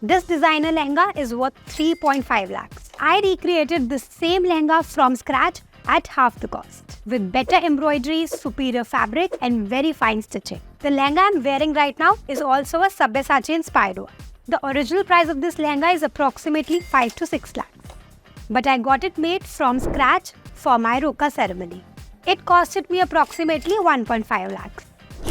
This designer lehenga is worth 3.5 lakhs. I recreated the same lehenga from scratch at half the cost, with better embroidery, superior fabric and very fine stitching. The lehenga I'm wearing right now is also a Sabyasachi inspired one. The original price of this lehenga is approximately 5 to 6 lakhs. But I got it made from scratch for my Roka ceremony. It costed me approximately 1.5 lakhs.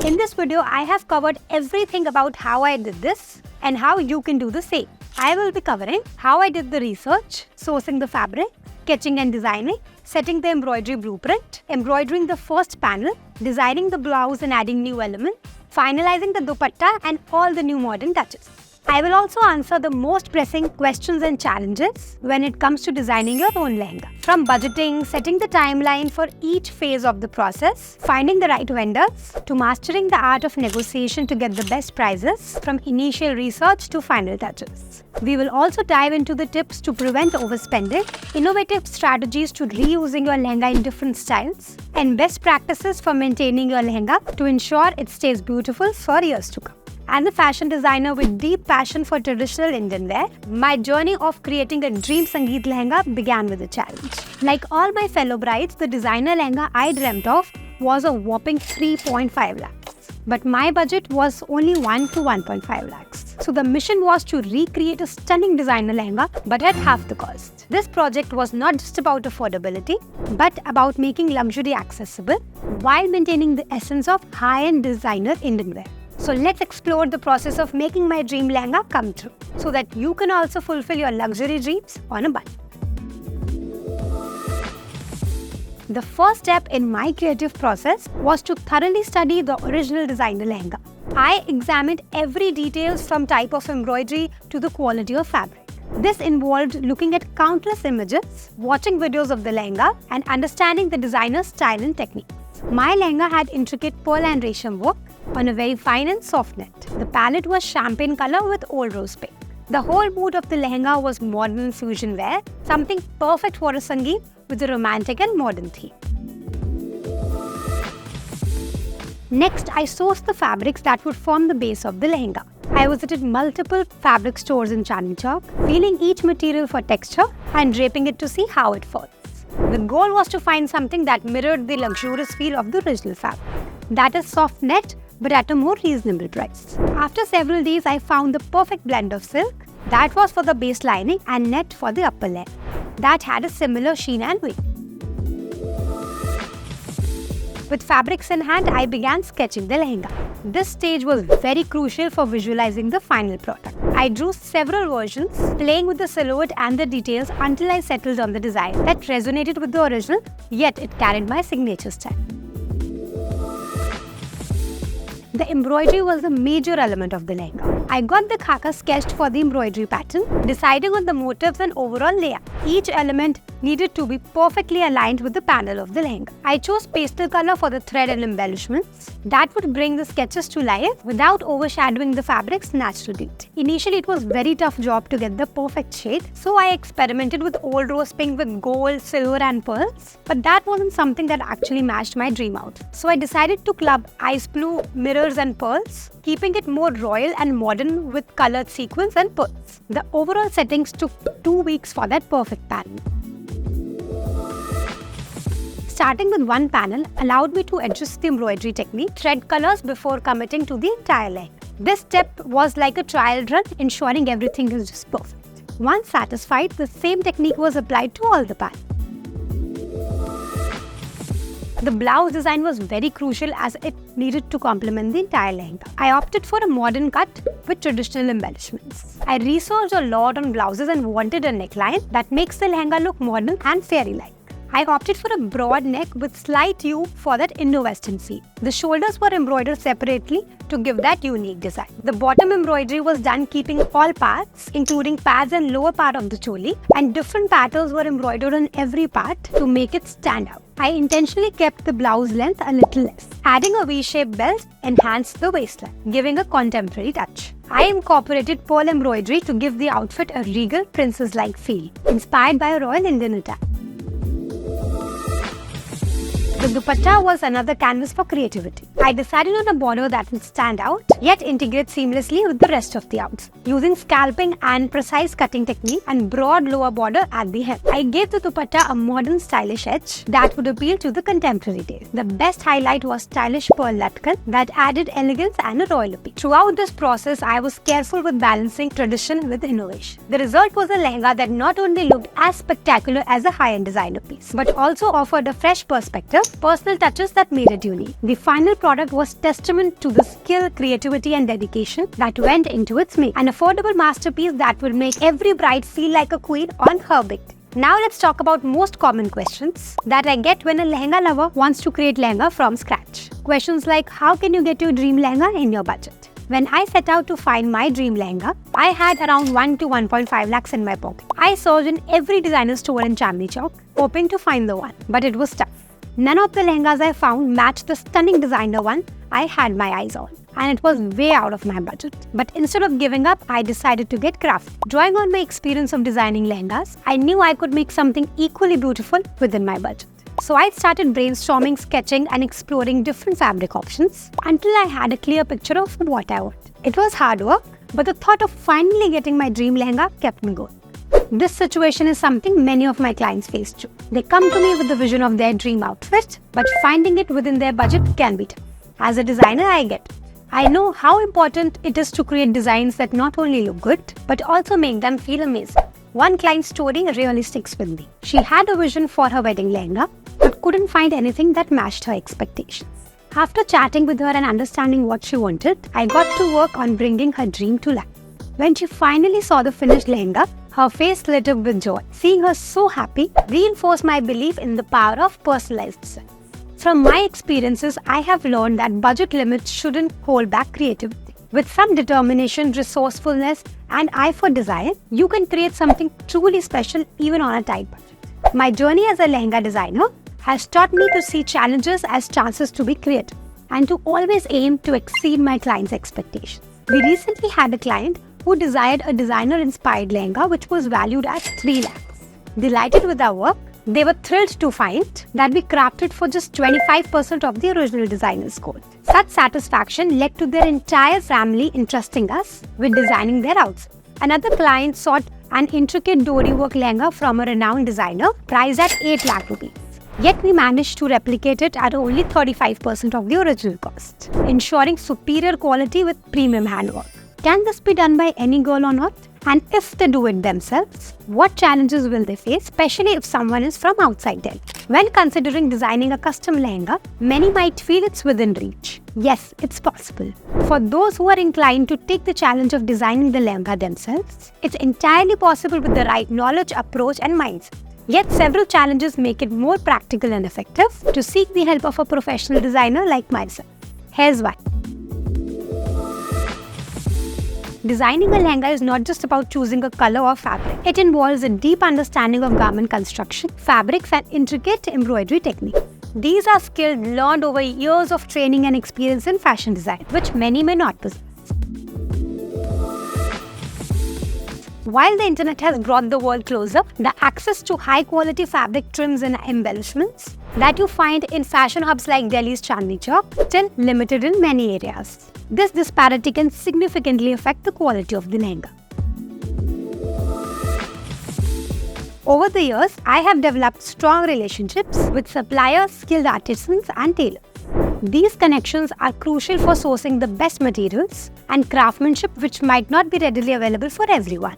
In this video, I have covered everything about how I did this and how you can do the same. I will be covering how I did the research, sourcing the fabric, sketching and designing, setting the embroidery blueprint, embroidering the first panel, designing the blouse and adding new elements, finalizing the dupatta and all the new modern touches. I will also answer the most pressing questions and challenges when it comes to designing your own lehenga. From budgeting, setting the timeline for each phase of the process, finding the right vendors, to mastering the art of negotiation to get the best prices, from initial research to final touches. We will also dive into the tips to prevent overspending, innovative strategies to reusing your lehenga in different styles, and best practices for maintaining your lehenga to ensure it stays beautiful for years to come. As a fashion designer with deep passion for traditional Indian wear, my journey of creating a dream Sangeet lehenga began with a challenge. Like all my fellow brides, the designer lehenga I dreamt of was a whopping 3.5 lakhs. But my budget was only 1 to 1.5 lakhs. So the mission was to recreate a stunning designer lehenga but at half the cost. This project was not just about affordability, but about making luxury accessible while maintaining the essence of high-end designer Indian wear. So let's explore the process of making my dream lehenga come true, so that you can also fulfill your luxury dreams on a budget. The first step in my creative process was to thoroughly study the original designer lehenga. I examined every detail from type of embroidery to the quality of fabric. This involved looking at countless images, watching videos of the lehenga, and understanding the designer's style and techniques. My lehenga had intricate pearl and resham work on a very fine and soft net. The palette was champagne color with old rose pink. The whole mood of the lehenga was modern fusion wear, something perfect for a Sangeet with a romantic and modern theme. Next, I sourced the fabrics that would form the base of the lehenga. I visited multiple fabric stores in Chandni Chowk, feeling each material for texture and draping it to see how it falls. The goal was to find something that mirrored the luxurious feel of the original fabric. That is soft net, but at a more reasonable price. After several days, I found the perfect blend of silk that was for the base lining and net for the upper layer that had a similar sheen and weight. With fabrics in hand, I began sketching the lehenga. This stage was very crucial for visualizing the final product. I drew several versions, playing with the silhouette and the details until I settled on the design that resonated with the original, yet it carried my signature style. The embroidery was a major element of the lehenga. I got the khaka sketched for the embroidery pattern, deciding on the motifs and overall layout. Each element needed to be perfectly aligned with the panel of the lehenga. I chose pastel color for the thread and embellishments that would bring the sketches to life without overshadowing the fabric's natural beauty. Initially, it was a very tough job to get the perfect shade, so I experimented with old rose pink with gold, silver and pearls, but that wasn't something that actually matched my dream outfit. So I decided to club ice blue, mirrors and pearls, keeping it more royal and modern with colored sequins and pearls. The overall settings took 2 weeks for that perfect pattern. Starting with one panel allowed me to adjust the embroidery technique, thread colors before committing to the entire lehenga. This step was like a trial run, ensuring everything is just perfect. Once satisfied, the same technique was applied to all the panels. The blouse design was very crucial as it needed to complement the entire lehenga. I opted for a modern cut with traditional embellishments. I researched a lot on blouses and wanted a neckline that makes the lehenga look modern and fairy-like. I opted for a broad neck with slight U for that Indo-Western feel. The shoulders were embroidered separately to give that unique design. The bottom embroidery was done keeping all parts, including pads and lower part of the choli, and different patterns were embroidered on every part to make it stand out. I intentionally kept the blouse length a little less. Adding a V-shaped belt enhanced the waistline, giving a contemporary touch. I incorporated pearl embroidery to give the outfit a regal, princess-like feel, inspired by a royal Indian attack. The dupatta was another canvas for creativity. I decided on a border that would stand out, yet integrate seamlessly with the rest of the outfit. Using scalping and precise cutting technique and broad lower border at the hem, I gave the dupatta a modern stylish edge that would appeal to the contemporary taste. The best highlight was stylish pearl latkan that added elegance and a royal appeal. Throughout this process, I was careful with balancing tradition with innovation. The result was a lehenga that not only looked as spectacular as a high-end designer piece, but also offered a fresh perspective, personal touches that made it unique. The final product was testament to the skill, creativity and dedication that went into its making. An affordable masterpiece that will make every bride feel like a queen on her big day. Now let's talk about most common questions that I get when a lehenga lover wants to create lehenga from scratch. Questions like, how can you get your dream lehenga in your budget? When I set out to find my dream lehenga, I had around 1 to 1.5 lakhs in my pocket. I searched in every designer store in Chandni Chowk, hoping to find the one, but it was tough. None of the lehengas I found matched the stunning designer one I had my eyes on, and it was way out of my budget. But instead of giving up, I decided to get crafty. Drawing on my experience of designing lehengas, I knew I could make something equally beautiful within my budget. So I started brainstorming, sketching and exploring different fabric options until I had a clear picture of what I wanted. It was hard work, but the thought of finally getting my dream lehenga kept me going. This situation is something many of my clients face too. They come to me with the vision of their dream outfit, but finding it within their budget can be tough. As a designer, I get it. I know how important it is to create designs that not only look good, but also make them feel amazing. One client's story really sticks with me. She had a vision for her wedding lehenga, but couldn't find anything that matched her expectations. After chatting with her and understanding what she wanted, I got to work on bringing her dream to life. When she finally saw the finished lehenga, her face lit up with joy. Seeing her so happy reinforced my belief in the power of personalized design. From my experiences, I have learned that budget limits shouldn't hold back creativity. With some determination, resourcefulness, and eye for design, you can create something truly special even on a tight budget. My journey as a lehenga designer has taught me to see challenges as chances to be creative and to always aim to exceed my clients' expectations. We recently had a client who desired a designer-inspired lehenga which was valued at 3 lakhs. Delighted with our work, they were thrilled to find that we crafted for just 25% of the original designer's goal. Such satisfaction led to their entire family entrusting us with designing their outfits. Another client sought an intricate dori work lehenga from a renowned designer priced at 8 lakh rupees. Yet we managed to replicate it at only 35% of the original cost, ensuring superior quality with premium handwork. Can this be done by any girl or not? And if they do it themselves, what challenges will they face, especially if someone is from outside Delhi? When considering designing a custom lehenga, many might feel it's within reach. Yes, it's possible. For those who are inclined to take the challenge of designing the lehenga themselves, it's entirely possible with the right knowledge, approach and mindset. Yet several challenges make it more practical and effective to seek the help of a professional designer like myself. Here's why. Designing a lehenga is not just about choosing a color or fabric. It involves a deep understanding of garment construction, fabrics and intricate embroidery techniques. These are skills learned over years of training and experience in fashion design, which many may not possess. While the internet has brought the world closer, the access to high-quality fabric trims and embellishments that you find in fashion hubs like Delhi's Chandni Chowk still limited in many areas. This disparity can significantly affect the quality of the lehenga. Over the years, I have developed strong relationships with suppliers, skilled artisans and tailors. These connections are crucial for sourcing the best materials and craftsmanship which might not be readily available for everyone.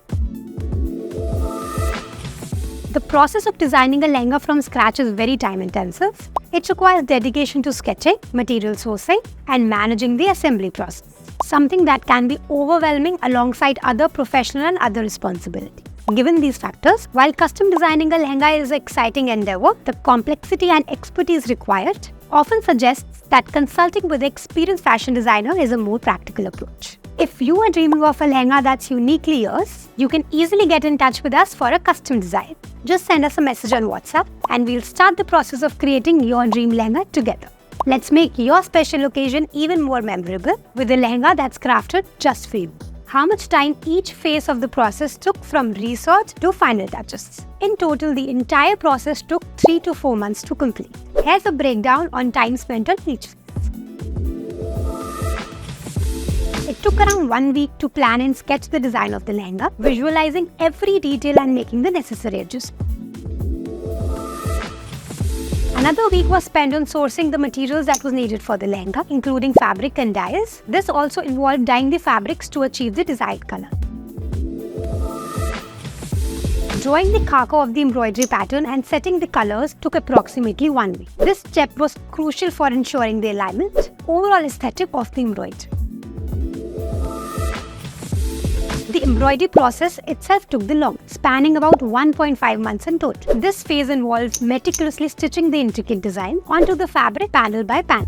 The process of designing a lehenga from scratch is very time-intensive. It requires dedication to sketching, material sourcing, and managing the assembly process, something that can be overwhelming alongside other professional and other responsibilities. Given these factors, while custom designing a lehenga is an exciting endeavor, the complexity and expertise required often suggests that consulting with an experienced fashion designer is a more practical approach. If you are dreaming of a lehenga that's uniquely yours, you can easily get in touch with us for a custom design. Just send us a message on WhatsApp and we'll start the process of creating your dream lehenga together. Let's make your special occasion even more memorable with a lehenga that's crafted just for you. How much time each phase of the process took from research to final touches. In total, the entire process took 3 to 4 months to complete. Here's a breakdown on time spent on each phase. It took around 1 week to plan and sketch the design of the lehenga, visualizing every detail and making the necessary adjustments. Another week was spent on sourcing the materials that was needed for the lehenga, including fabric and dyes. This also involved dyeing the fabrics to achieve the desired color. Drawing the cargo of the embroidery pattern and setting the colors took approximately 1 week. This step was crucial for ensuring the alignment, overall aesthetic of the embroidery. The embroidery process itself took the longest, spanning about 1.5 months in total. This phase involved meticulously stitching the intricate design onto the fabric panel by panel.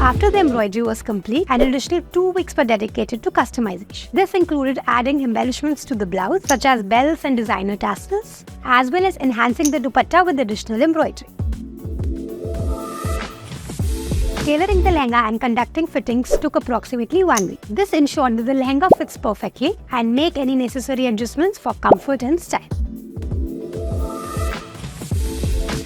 After the embroidery was complete, an additional 2 weeks were dedicated to customization. This included adding embellishments to the blouse, such as bells and designer tassels, as well as enhancing the dupatta with additional embroidery. Tailoring the lehenga and conducting fittings took approximately 1 week. This ensured that the lehenga fits perfectly and make any necessary adjustments for comfort and style.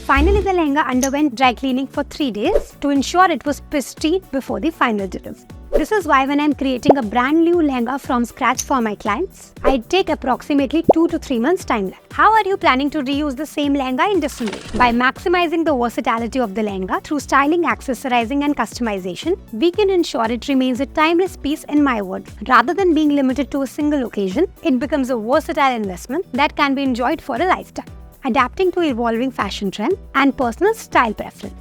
Finally, the lehenga underwent dry cleaning for 3 days to ensure it was pristine before the final delivery. This is why when I'm creating a brand new lehenga from scratch for my clients, I take approximately 2 to 3 months time lapse. How are you planning to reuse the same lehenga in different ways? By maximizing the versatility of the lehenga through styling, accessorizing and customization, we can ensure it remains a timeless piece in my wardrobe. Rather than being limited to a single occasion, it becomes a versatile investment that can be enjoyed for a lifetime, adapting to evolving fashion trends and personal style preference.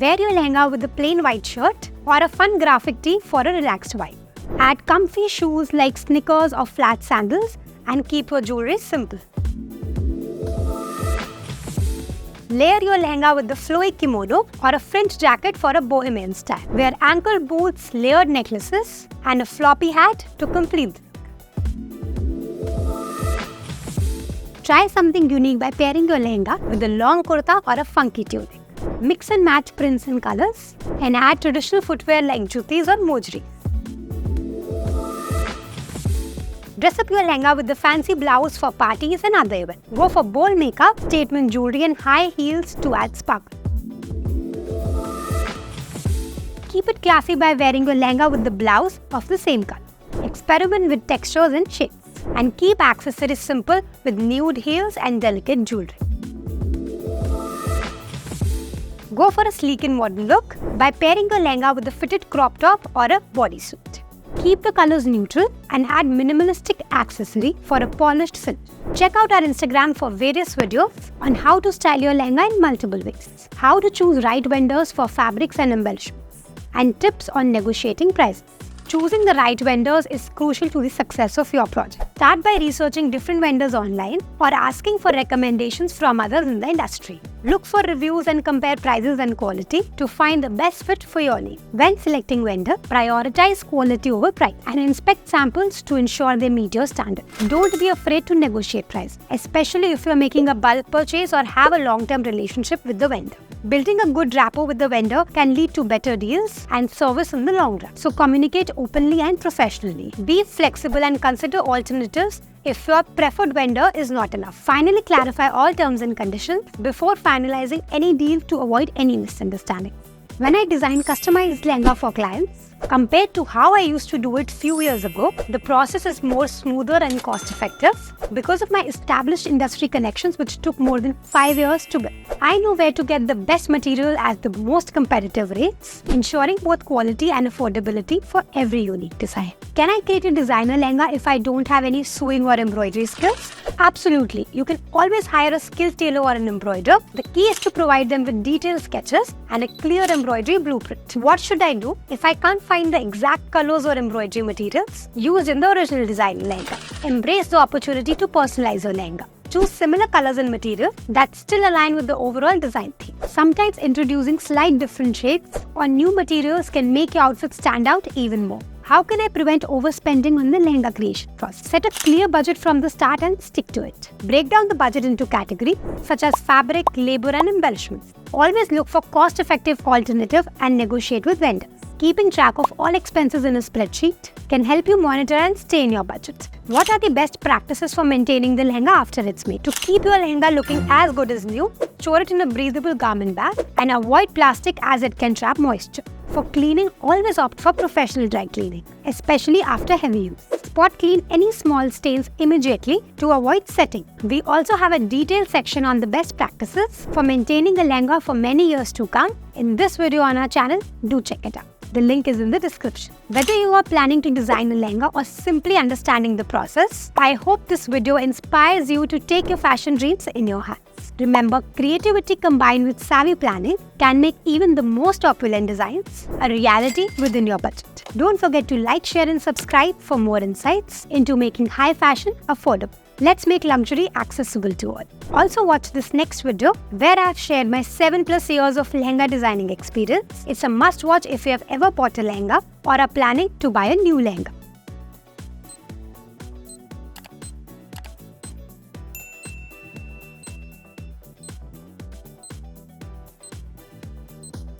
Wear your lehenga with a plain white shirt or a fun graphic tee for a relaxed vibe. Add comfy shoes like sneakers or flat sandals and keep your jewelry simple. Layer your lehenga with the flowy kimono or a fringe jacket for a bohemian style. Wear ankle boots, layered necklaces and a floppy hat to complete the look. Try something unique by pairing your lehenga with a long kurta or a funky tunic. Mix and match prints and colors and add traditional footwear like jutis or mojris. Dress up your lehenga with the fancy blouse for parties and other events. Go for bold makeup, statement jewelry and high heels to add sparkle. Keep it classy by wearing your lehenga with the blouse of the same color. Experiment with textures and shapes. And keep accessories simple with nude heels and delicate jewelry. Go for a sleek and modern look by pairing your lehenga with a fitted crop top or a bodysuit. Keep the colors neutral and add minimalistic accessory for a polished finish. Check out our Instagram for various videos on how to style your lehenga in multiple ways, how to choose right vendors for fabrics and embellishments, and tips on negotiating prices. Choosing the right vendors is crucial to the success of your project. Start by researching different vendors online or asking for recommendations from others in the industry. Look for reviews and compare prices and quality to find the best fit for your need. When selecting vendor, prioritize quality over price and inspect samples to ensure they meet your standard. Don't be afraid to negotiate price, especially if you are making a bulk purchase or have a long-term relationship with the vendor. Building a good rapport with the vendor can lead to better deals and service in the long run. So communicate openly and professionally. Be flexible and consider alternatives if your preferred vendor is not enough. Finally, clarify all terms and conditions before finalizing any deal to avoid any misunderstanding. When I design customized lehenga for clients, compared to how I used to do it few years ago, the process is more smoother and cost-effective because of my established industry connections which took more than 5 years to build. I know where to get the best material at the most competitive rates, ensuring both quality and affordability for every unique design. Can I create a designer lehenga if I don't have any sewing or embroidery skills? Absolutely. You can always hire a skilled tailor or an embroiderer. The key is to provide them with detailed sketches and a clear embroidery blueprint. What should I do if I can't find the exact colors or embroidery materials used in the original design lehenga? Embrace the opportunity to personalize your lehenga. Choose similar colors and materials that still align with the overall design theme. Sometimes introducing slight different shades or new materials can make your outfit stand out even more. How can I prevent overspending on the lehenga creation process? Set a clear budget from the start and stick to it. Break down the budget into categories such as fabric, labor and embellishments. Always look for cost-effective alternative and negotiate with vendors. Keeping track of all expenses in a spreadsheet can help you monitor and stay in your budget. What are the best practices for maintaining the lehenga after it's made? To keep your lehenga looking as good as new, store it in a breathable garment bag and avoid plastic as it can trap moisture. For cleaning, always opt for professional dry cleaning, especially after heavy use. Spot clean any small stains immediately to avoid setting. We also have a detailed section on the best practices for maintaining the lehenga for many years to come in this video on our channel. Do check it out. The link is in the description. Whether you are planning to design a lehenga or simply understanding the process, I hope this video inspires you to take your fashion dreams in your hands. Remember, creativity combined with savvy planning can make even the most opulent designs a reality within your budget. Don't forget to like, share and subscribe for more insights into making high fashion affordable. Let's make luxury accessible to all. Also watch this next video where I have shared my 7+ years of lehenga designing experience. It's a must watch if you have ever bought a lehenga or are planning to buy a new lehenga.